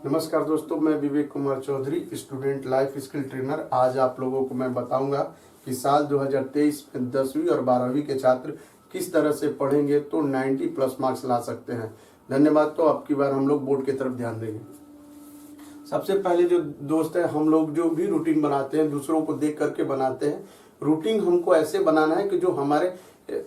नमस्कार दोस्तों, मैं Vivek Kumar Chaudhary, student life skill trainer. आज आप लोगों को मैं बताऊंगा कि साल 2023 में 10वीं और 12वीं के छात्र किस तरह से पढ़ेंगे तो 90 प्लस मार्क्स ला सकते हैं। धन्यवाद। तो अब की बार हम लोग बोर्ड की तरफ ध्यान देंगे। सबसे पहले जो दोस्त है, हम लोग जो भी रूटीन बनाते हैं दूसरों को देख करके बनाते हैं। रूटीन हमको ऐसे बनाना है कि जो हमारे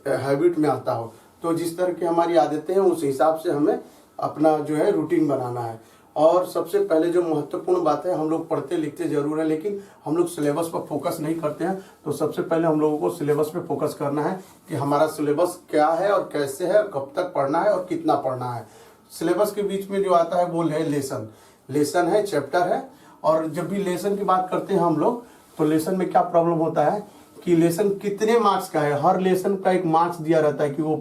हैबिट में आता हो। तो जिस तरह की हमारी आदतें हैं उस हिसाब से हमें अपना जो है रूटीन बनाना है। और सबसे पहले जो महत्वपूर्ण बात है, हम लोग पढ़ते लिखते जरूर है लेकिन हम लोग सिलेबस पर फोकस नहीं करते हैं। तो सबसे पहले हम लोगों को सिलेबस पे फोकस करना है कि हमारा सिलेबस क्या है और कैसे है, कब तक पढ़ना है और कितना पढ़ना है। सिलेबस के बीच में जो आता है वो है लेसन है, चैप्टर है। और जब भी लेसन की बात करते हैं हम लोग, तो लेसन में क्या प्रॉब्लम होता है कि लेसन कितने मार्क्स का है। हर लेसन का एक मार्क्स दिया रहता है कि वो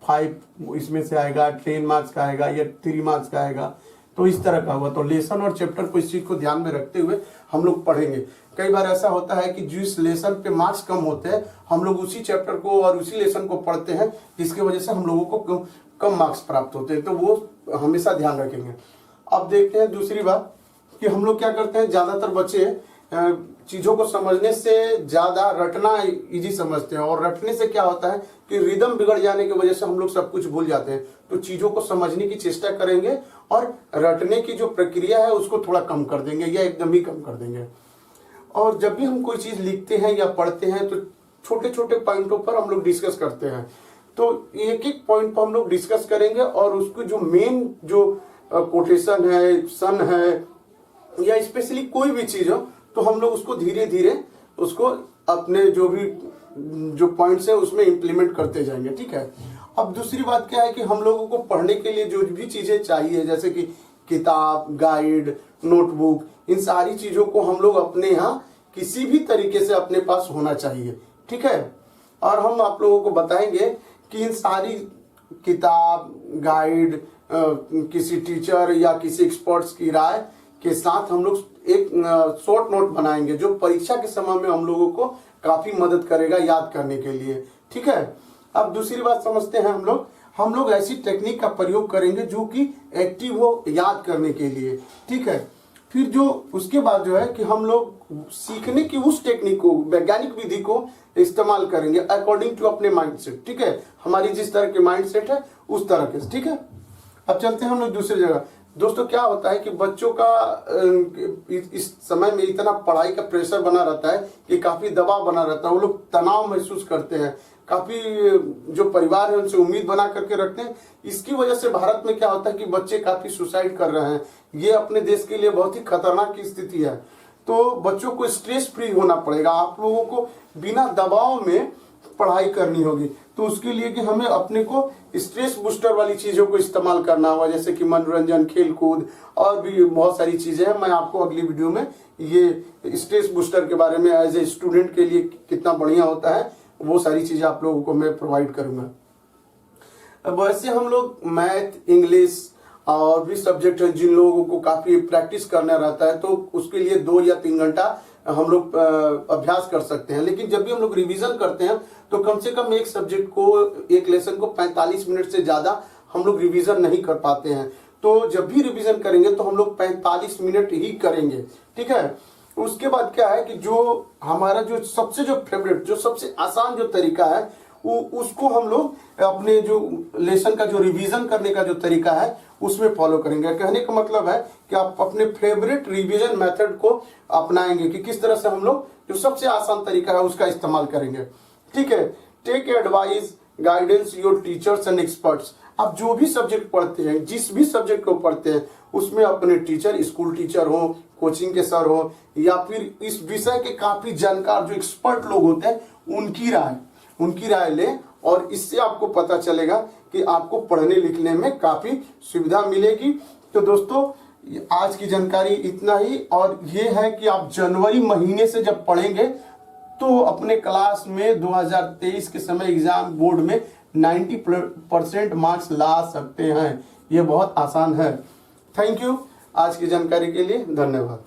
5 इसमें से आएगा, 10 मार्क्स का आएगा या 3 मार्क्स का आएगा। तो इस तरह का हुआ। तो लेसन और चैप्टर को इस चीज को ध्यान में रखते हुए हम लोग पढ़ेंगे। कई बार ऐसा होता है कि जिस लेसन पे मार्क्स कम होते हैं हम लोग उसी चैप्टर को और उसी लेसन को पढ़ते हैं, जिसकी वजह से हम लोगों को कम मार्क्स प्राप्त होते हैं। तो वो हमेशा ध्यान रखेंगे। अब देखते हैं दूसरी बात कि हम लोग क्या करते हैं, ज्यादातर बच्चे चीजों को समझने से ज्यादा रटना इजी समझते हैं। और रटने से क्या होता है कि रिदम बिगड़ जाने की वजह से हम लोग सब कुछ भूल जाते हैं। तो चीजों को समझने की चेष्टा करेंगे और रटने की जो प्रक्रिया है उसको थोड़ा कम कर देंगे या एकदम ही कम कर देंगे। और जब भी हम कोई चीज लिखते हैं या पढ़ते हैं तो छोटे छोटे पॉइंटों पर हम लोग डिस्कस करते हैं। तो एक एक पॉइंट पर हम लोग डिस्कस करेंगे और उसको जो मेन जो कोटेशन है, सन है या स्पेशली कोई भी चीज हो, तो हम लोग उसको धीरे धीरे उसको अपने जो भी जो पॉइंट्स है उसमें इंप्लीमेंट करते जाएंगे। ठीक है। अब दूसरी बात क्या है कि हम लोगों को पढ़ने के लिए जो भी चीजें चाहिए, जैसे कि किताब, गाइड, नोटबुक, इन सारी चीजों को हम लोग अपने यहाँ किसी भी तरीके से अपने पास होना चाहिए। ठीक है। और हम आप लोगों को बताएंगे कि इन सारी किताब, गाइड, किसी टीचर या किसी एक्सपर्ट्स की राय के साथ हम लोग एक शॉर्ट नोट बनाएंगे जो परीक्षा के समय में हम लोगों को काफी मदद करेगा याद करने के लिए। ठीक है। अब दूसरी बात समझते हैं हम लोग ऐसी टेक्निक का प्रयोग करेंगे जो कि एक्टिव हो याद करने के लिए। ठीक है। फिर जो उसके बाद जो है कि हम लोग सीखने की उस टेक्निक को, वैज्ञानिक विधि को इस्तेमाल करेंगे अकॉर्डिंग टू अपने माइंडसेट। ठीक है। हमारी जिस तरह के माइंडसेट है उस तरह के। ठीक है। अब चलते हैं हम लोग दूसरी जगह। दोस्तों क्या होता है कि बच्चों का इस समय में इतना पढ़ाई का प्रेशर बना रहता है कि काफी दबाव बना रहता है। वो लोग तनाव महसूस करते हैं, काफी जो परिवार है उनसे उम्मीद बना करके रखते हैं। इसकी वजह से भारत में क्या होता है कि बच्चे काफी सुसाइड कर रहे हैं। ये अपने देश के लिए बहुत ही खतरनाक की स्थिति है। तो बच्चों को स्ट्रेस फ्री होना पड़ेगा। आप लोगों को बिना दबाव में पढ़ाई करनी होगी। तो उसके लिए कि हमें अपने को स्ट्रेस बूस्टर वाली चीजों को इस्तेमाल करना होगा, जैसे कि मनोरंजन, खेल कूद और भी बहुत सारी चीजें हैं। मैं आपको अगली वीडियो में ये स्ट्रेस बूस्टर के बारे में एज ए स्टूडेंट के लिए कितना बढ़िया होता है वो सारी चीजें आप लोगों को मैं प्रोवाइड करूंगा। अब वैसे हम लोग मैथ, इंग्लिश और भी सब्जेक्ट है जिन लोगों को काफी प्रैक्टिस करना रहता है, तो उसके लिए 2 या 3 घंटा हम लोग अभ्यास कर सकते हैं। लेकिन जब भी हम लोग रिवीजन करते हैं तो कम से कम एक सब्जेक्ट को, एक लेसन को 45 मिनट से ज्यादा हम लोग रिवीजन नहीं कर पाते हैं। तो जब भी रिवीजन करेंगे तो हम लोग 45 मिनट ही करेंगे। ठीक है। उसके बाद क्या है कि जो हमारा जो सबसे जो फेवरेट, जो सबसे आसान जो तरीका है उसको हम लोग अपने जो लेसन का जो रिवीजन करने का जो तरीका है उसमें फॉलो करेंगे। कहने का मतलब है कि आप अपने फेवरेट रिवीजन मेथड को अपनाएंगे कि किस तरह से हम लोग जो सबसे आसान तरीका है उसका इस्तेमाल करेंगे। ठीक है। Take advice, guidance your teachers and experts. आप जो भी सब्जेक्ट पढ़ते हैं, जिस भी सब्जेक्ट को पढ़ते हैं, उसमें अपने टीचर, स्कूल टीचर हो, कोचिंग के सर हो या फिर इस विषय के काफी जानकार जो एक्सपर्ट लोग होते हैं उनकी राय लें। और इससे आपको पता चलेगा कि आपको पढ़ने लिखने में काफी सुविधा मिलेगी। तो दोस्तों आज की जानकारी इतना ही। और ये है कि आप जनवरी महीने से जब पढ़ेंगे तो अपने क्लास में 2023 के समय एग्जाम बोर्ड में 90% मार्क्स ला सकते हैं। ये बहुत आसान है। थैंक यू आज की जानकारी के लिए। धन्यवाद।